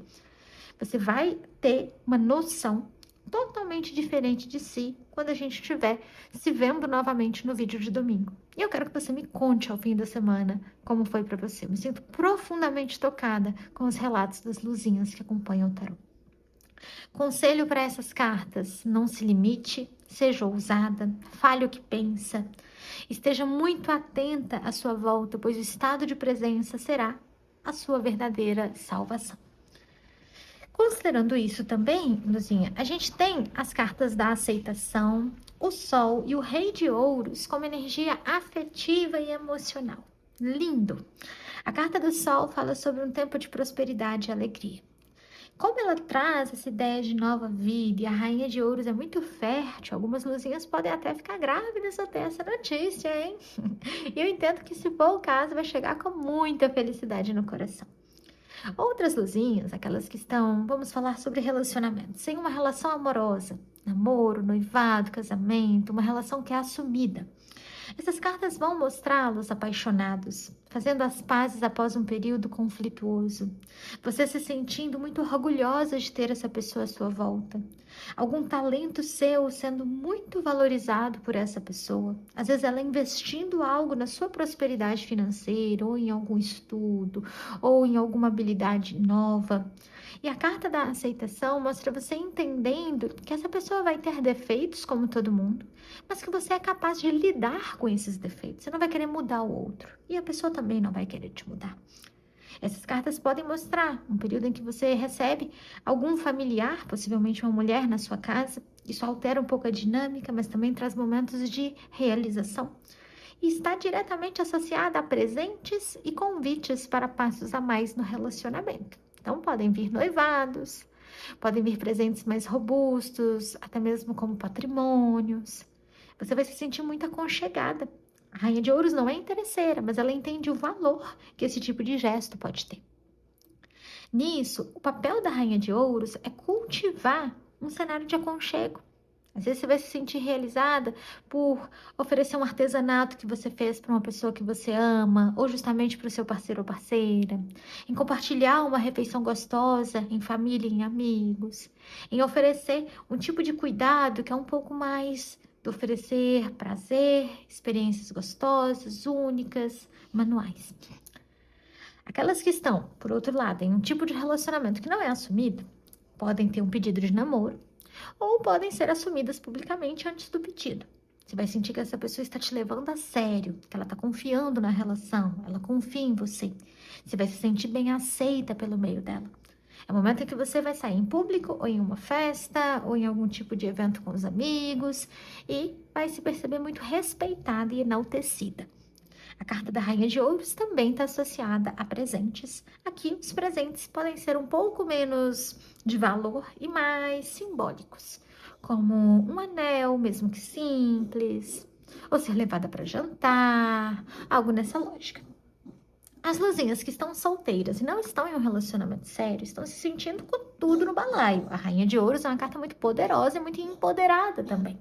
você vai ter uma noção totalmente diferente de si quando a gente estiver se vendo novamente no vídeo de domingo. E eu quero que você me conte ao fim da semana como foi para você. Eu me sinto profundamente tocada com os relatos das luzinhas que acompanham o tarô. Conselho para essas cartas: não se limite, seja ousada, fale o que pensa, esteja muito atenta à sua volta, pois o estado de presença será a sua verdadeira salvação. Considerando isso também, Luzinha, a gente tem as cartas da aceitação, o Sol e o Rei de Ouros como energia afetiva e emocional. Lindo! A carta do Sol fala sobre um tempo de prosperidade e alegria. Como ela traz essa ideia de nova vida e a Rainha de Ouros é muito fértil, algumas luzinhas podem até ficar grávidas ao ter essa notícia, hein? E eu entendo que, se for o caso, vai chegar com muita felicidade no coração. Outras luzinhas, aquelas que estão, vamos falar sobre relacionamento, sem uma relação amorosa, namoro, noivado, casamento, uma relação que é assumida. Essas cartas vão mostrá-los apaixonados, fazendo as pazes após um período conflituoso. Você se sentindo muito orgulhosa de ter essa pessoa à sua volta. Algum talento seu sendo muito valorizado por essa pessoa. Às vezes ela investindo algo na sua prosperidade financeira, ou em algum estudo, ou em alguma habilidade nova. E a carta da aceitação mostra você entendendo que essa pessoa vai ter defeitos, como todo mundo, mas que você é capaz de lidar com esses defeitos. Você não vai querer mudar o outro. E a pessoa também não vai querer te mudar. Essas cartas podem mostrar um período em que você recebe algum familiar, possivelmente uma mulher na sua casa. Isso altera um pouco a dinâmica, mas também traz momentos de realização. E está diretamente associada a presentes e convites para passos a mais no relacionamento. Então, podem vir noivados, podem vir presentes mais robustos, até mesmo como patrimônios. Você vai se sentir muito aconchegada. A Rainha de Ouros não é interesseira, mas ela entende o valor que esse tipo de gesto pode ter. Nisso, o papel da Rainha de Ouros é cultivar um cenário de aconchego. Às vezes você vai se sentir realizada por oferecer um artesanato que você fez para uma pessoa que você ama, ou justamente para o seu parceiro ou parceira, em compartilhar uma refeição gostosa em família e em amigos, em oferecer um tipo de cuidado que é um pouco mais do oferecer prazer, experiências gostosas, únicas, manuais. Aquelas que estão, por outro lado, em um tipo de relacionamento que não é assumido, podem ter um pedido de namoro, ou podem ser assumidas publicamente antes do pedido. Você vai sentir que essa pessoa está te levando a sério, que ela está confiando na relação, ela confia em você. Você vai se sentir bem aceita pelo meio dela. É o momento em que você vai sair em público, ou em uma festa, ou em algum tipo de evento com os amigos, e vai se perceber muito respeitada e enaltecida. A carta da Rainha de Ouros também está associada a presentes. Aqui, os presentes podem ser um pouco menos de valor e mais simbólicos, como um anel, mesmo que simples, ou ser levada para jantar, algo nessa lógica. As luzinhas que estão solteiras e não estão em um relacionamento sério estão se sentindo com tudo no balaio. A Rainha de Ouros é uma carta muito poderosa e muito empoderada também.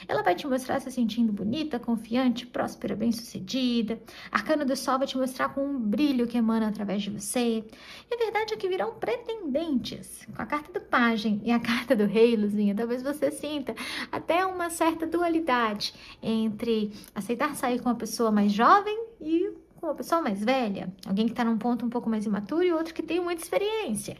Ela vai te mostrar se sentindo bonita, confiante, próspera, bem-sucedida. Arcano do Sol vai te mostrar com um brilho que emana através de você. E a verdade é que virão pretendentes. Com a carta do Pajem e a carta do Rei, Luzinha, talvez você sinta até uma certa dualidade entre aceitar sair com uma pessoa mais jovem e com uma pessoa mais velha. Alguém que está num ponto um pouco mais imaturo e outro que tem muita experiência.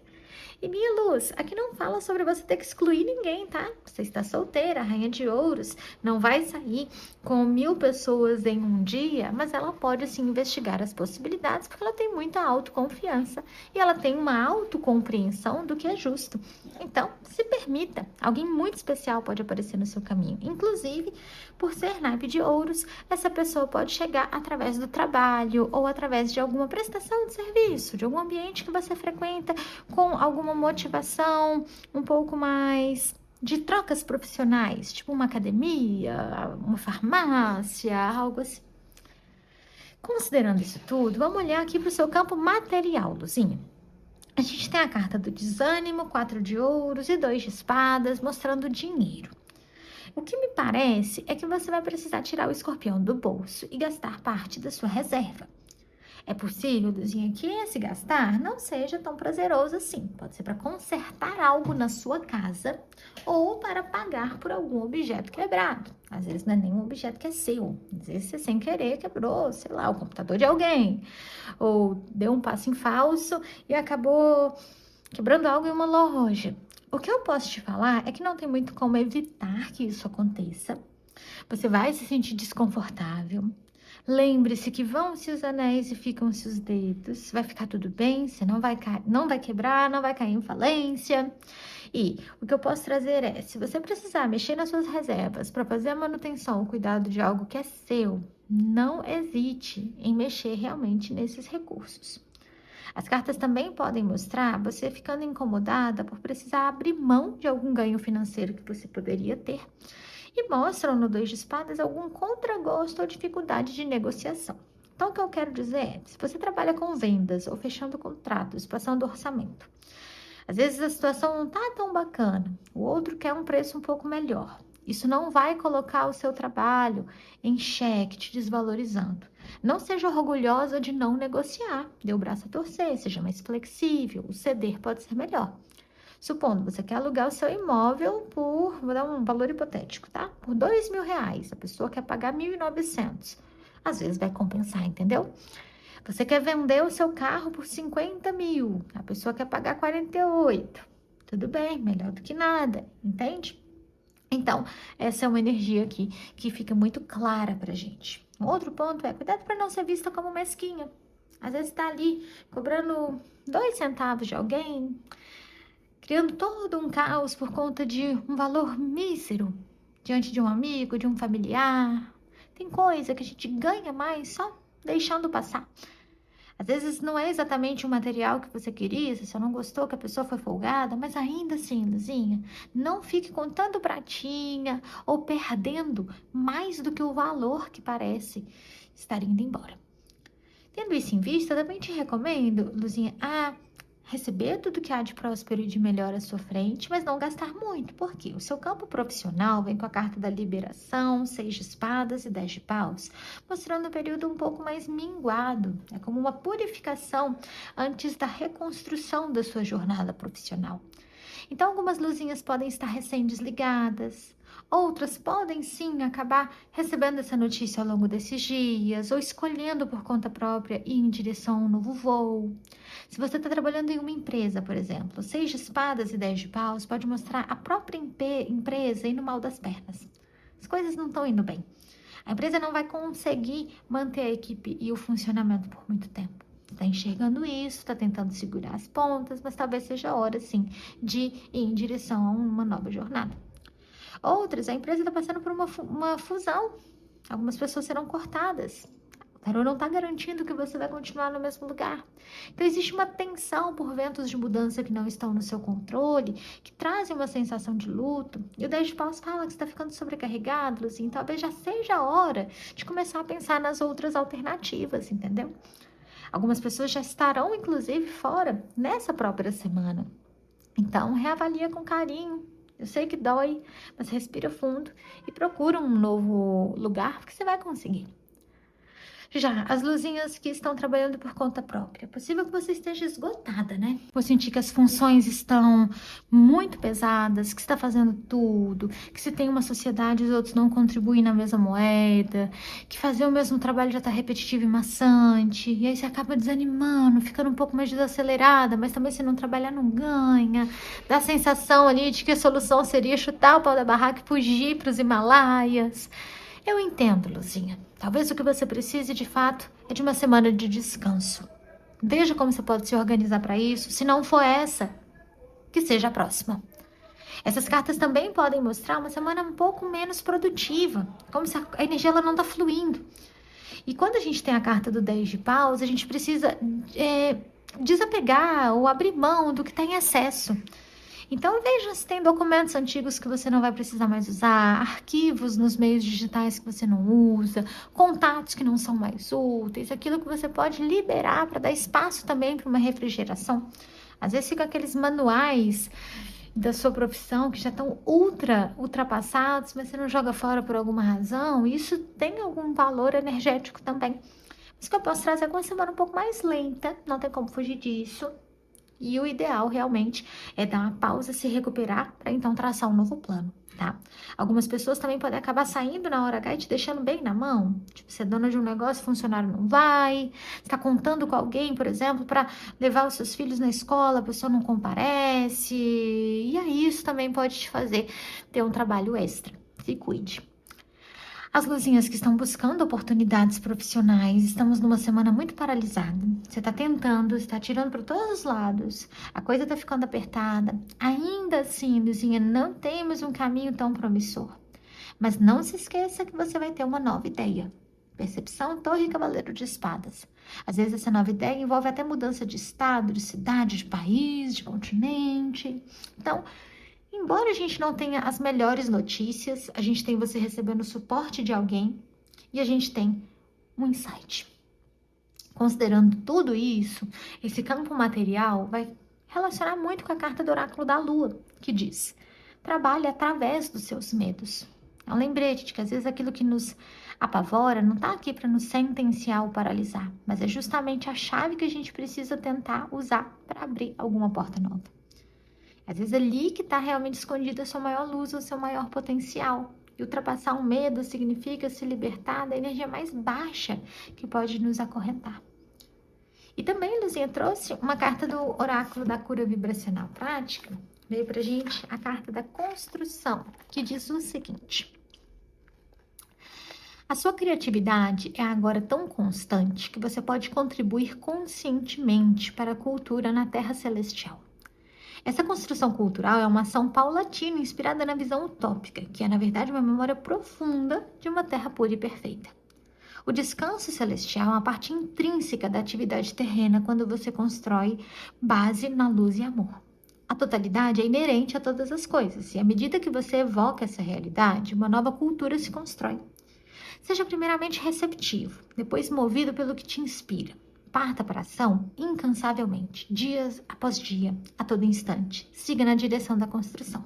E minha luz, aqui não fala sobre você ter que excluir ninguém, tá? Você está solteira, a Rainha de Ouros não vai sair com 1000 pessoas em um dia, mas ela pode sim investigar as possibilidades, porque ela tem muita autoconfiança e ela tem uma autocompreensão do que é justo. Então, se permita, alguém muito especial pode aparecer no seu caminho. Inclusive, por ser naipe de ouros, essa pessoa pode chegar através do trabalho ou através de alguma prestação de serviço, de algum ambiente que você frequenta, com alguma motivação um pouco mais de trocas profissionais, tipo uma academia, uma farmácia, algo assim. Considerando isso tudo, vamos olhar aqui para o seu campo material, Luzinha. A gente tem a carta do desânimo, 4 de ouros e 2 de espadas, mostrando dinheiro. O que me parece é que você vai precisar tirar o escorpião do bolso e gastar parte da sua reserva. É possível, Luzinha, que esse gastar não seja tão prazeroso assim. Pode ser para consertar algo na sua casa ou para pagar por algum objeto quebrado. Às vezes não é nenhum objeto que é seu. Às vezes você sem querer quebrou, sei lá, o computador de alguém. Ou deu um passo em falso e acabou quebrando algo em uma loja. O que eu posso te falar é que não tem muito como evitar que isso aconteça. Você vai se sentir desconfortável. Lembre-se que vão-se os anéis e ficam-se os dedos. Vai ficar tudo bem, você não vai quebrar, não vai cair em falência. E o que eu posso trazer é, se você precisar mexer nas suas reservas para fazer a manutenção, o cuidado de algo que é seu, não hesite em mexer realmente nesses recursos. As cartas também podem mostrar você ficando incomodada por precisar abrir mão de algum ganho financeiro que você poderia ter. E mostram no 2 de espadas algum contragosto ou dificuldade de negociação. Então, o que eu quero dizer é, se você trabalha com vendas ou fechando contratos, passando orçamento, às vezes a situação não tá tão bacana, o outro quer um preço um pouco melhor. Isso não vai colocar o seu trabalho em xeque, te desvalorizando. Não seja orgulhosa de não negociar, dê o braço a torcer, seja mais flexível, o ceder pode ser melhor. Supondo, você quer alugar o seu imóvel vou dar um valor hipotético, tá? Por R$ 2.000, a pessoa quer pagar 1.900. Às vezes vai compensar, entendeu? Você quer vender o seu carro por 50 mil, a pessoa quer pagar 48. Tudo bem, melhor do que nada, entende? Então, essa é uma energia aqui que fica muito clara pra gente. Um outro ponto é, cuidado para não ser vista como mesquinha. Às vezes tá ali cobrando 2 centavos de alguém, criando todo um caos por conta de um valor mísero diante de um amigo, de um familiar. Tem coisa que a gente ganha mais só deixando passar. Às vezes não é exatamente o material que você queria, se você não gostou que a pessoa foi folgada, mas ainda assim, Luzinha, não fique contando pratinha ou perdendo mais do que o valor que parece estar indo embora. Tendo isso em vista, também te recomendo, Luzinha, receber tudo que há de próspero e de melhor à sua frente, mas não gastar muito, porque o seu campo profissional vem com a carta da liberação, 6 de espadas e 10 de paus, mostrando um período um pouco mais minguado. É como uma purificação antes da reconstrução da sua jornada profissional. Então, algumas luzinhas podem estar recém-desligadas, outras podem sim acabar recebendo essa notícia ao longo desses dias, ou escolhendo por conta própria ir em direção a um novo voo. Se você está trabalhando em uma empresa, por exemplo, 6 de espadas e 10 de paus pode mostrar a própria empresa indo mal das pernas. As coisas não estão indo bem. A empresa não vai conseguir manter a equipe e o funcionamento por muito tempo. Está enxergando isso, está tentando segurar as pontas, mas talvez seja a hora, sim, de ir em direção a uma nova jornada. Outras, a empresa está passando por uma fusão. Algumas pessoas serão cortadas. O tarô não está garantindo que você vai continuar no mesmo lugar. Então, existe uma tensão por ventos de mudança que não estão no seu controle, que trazem uma sensação de luto. E o 10 de paus fala que você está ficando sobrecarregado, assim, talvez já seja a hora de começar a pensar nas outras alternativas, entendeu? Algumas pessoas já estarão, inclusive, fora nessa própria semana. Então, reavalia com carinho. Eu sei que dói, mas respira fundo e procura um novo lugar, porque você vai conseguir. Já as luzinhas que estão trabalhando por conta própria, é possível que você esteja esgotada, né? Vou sentir que as funções estão muito pesadas, que você está fazendo tudo, que se tem uma sociedade os outros não contribuem na mesma moeda, que fazer o mesmo trabalho já está repetitivo e maçante, e aí você acaba desanimando, ficando um pouco mais desacelerada, mas também se não trabalhar não ganha, dá a sensação ali de que a solução seria chutar o pau da barraca e fugir para os Himalaias. Eu entendo, Luzinha. Talvez o que você precise, de fato, é de uma semana de descanso. Veja como você pode se organizar para isso. Se não for essa, que seja a próxima. Essas cartas também podem mostrar uma semana um pouco menos produtiva, como se a energia ela não está fluindo. E quando a gente tem a carta do 10 de paus, a gente precisa desapegar ou abrir mão do que está em excesso. Então, veja se tem documentos antigos que você não vai precisar mais usar, arquivos nos meios digitais que você não usa, contatos que não são mais úteis, aquilo que você pode liberar para dar espaço também para uma refrigeração. Às vezes ficam aqueles manuais da sua profissão que já estão ultrapassados, mas você não joga fora por alguma razão, e isso tem algum valor energético também. Isso que eu posso trazer com uma semana um pouco mais lenta, não tem como fugir disso. E o ideal, realmente, é dar uma pausa, se recuperar, para então traçar um novo plano, tá? Algumas pessoas também podem acabar saindo na hora H e te deixando bem na mão. Tipo, você é dona de um negócio, o funcionário não vai. Você tá contando com alguém, por exemplo, para levar os seus filhos na escola, a pessoa não comparece. E aí, isso também pode te fazer ter um trabalho extra. Se cuide. As luzinhas que estão buscando oportunidades profissionais, estamos numa semana muito paralisada. Você está tentando, está tirando para todos os lados, a coisa está ficando apertada. Ainda assim, luzinha, não temos um caminho tão promissor. Mas não se esqueça que você vai ter uma nova ideia. Percepção, torre e cavaleiro de espadas. Às vezes essa nova ideia envolve até mudança de estado, de cidade, de país, de continente. Então, embora a gente não tenha as melhores notícias, a gente tem você recebendo o suporte de alguém e a gente tem um insight. Considerando tudo isso, esse campo material vai relacionar muito com a carta do oráculo da Lua, que diz: trabalhe através dos seus medos. É um lembrete de que às vezes aquilo que nos apavora não está aqui para nos sentenciar ou paralisar, mas é justamente a chave que a gente precisa tentar usar para abrir alguma porta nova. Às vezes é ali que está realmente escondida a sua maior luz, o seu maior potencial. E ultrapassar um medo significa se libertar da energia mais baixa que pode nos acorrentar. E também, Luzinha, trouxe uma carta do oráculo da cura vibracional prática. Veio pra gente a carta da construção, que diz o seguinte: a sua criatividade é agora tão constante que você pode contribuir conscientemente para a cultura na Terra Celestial. Essa construção cultural é uma ação paulatina inspirada na visão utópica, que é, na verdade, uma memória profunda de uma Terra pura e perfeita. O descanso celestial é uma parte intrínseca da atividade terrena quando você constrói base na luz e amor. A totalidade é inerente a todas as coisas, e à medida que você evoca essa realidade, uma nova cultura se constrói. Seja primeiramente receptivo, depois movido pelo que te inspira. Parta para a ação incansavelmente, dias após dia, a todo instante. Siga na direção da construção.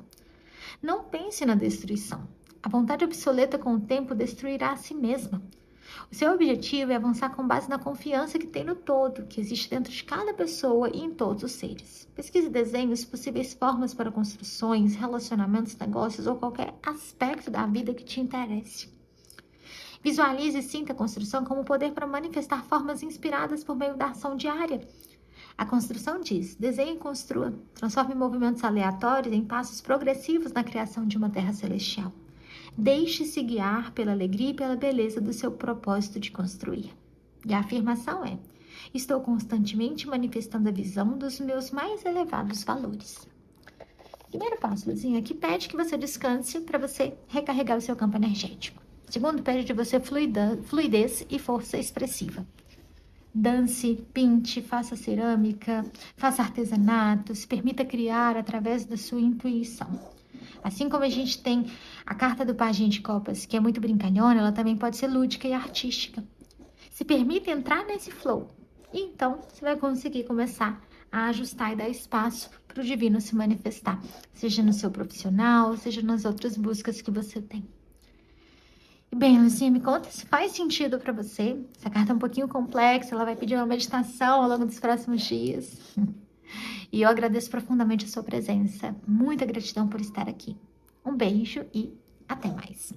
Não pense na destruição. A vontade obsoleta com o tempo destruirá a si mesma. O seu objetivo é avançar com base na confiança que tem no todo, que existe dentro de cada pessoa e em todos os seres. Pesquise desenhos, possíveis formas para construções, relacionamentos, negócios ou qualquer aspecto da vida que te interesse. Visualize e sinta a construção como poder para manifestar formas inspiradas por meio da ação diária. A construção diz: desenhe e construa, transforme movimentos aleatórios em passos progressivos na criação de uma terra celestial. Deixe-se guiar pela alegria e pela beleza do seu propósito de construir. E a afirmação é: estou constantemente manifestando a visão dos meus mais elevados valores. Primeiro passo, Luzinha, aqui pede que você descanse para você recarregar o seu campo energético. Segundo, pede de você fluidez e força expressiva. Dance, pinte, faça cerâmica, faça artesanato, se permita criar através da sua intuição. Assim como a gente tem a carta do Pajem de Copas, que é muito brincalhona, ela também pode ser lúdica e artística. Se permita entrar nesse flow. E então, você vai conseguir começar a ajustar e dar espaço para o divino se manifestar. Seja no seu profissional, seja nas outras buscas que você tem. E bem, Lucinha, me conta se faz sentido para você. Essa carta é um pouquinho complexa, ela vai pedir uma meditação ao longo dos próximos dias. E eu agradeço profundamente a sua presença. Muita gratidão por estar aqui. Um beijo e até mais.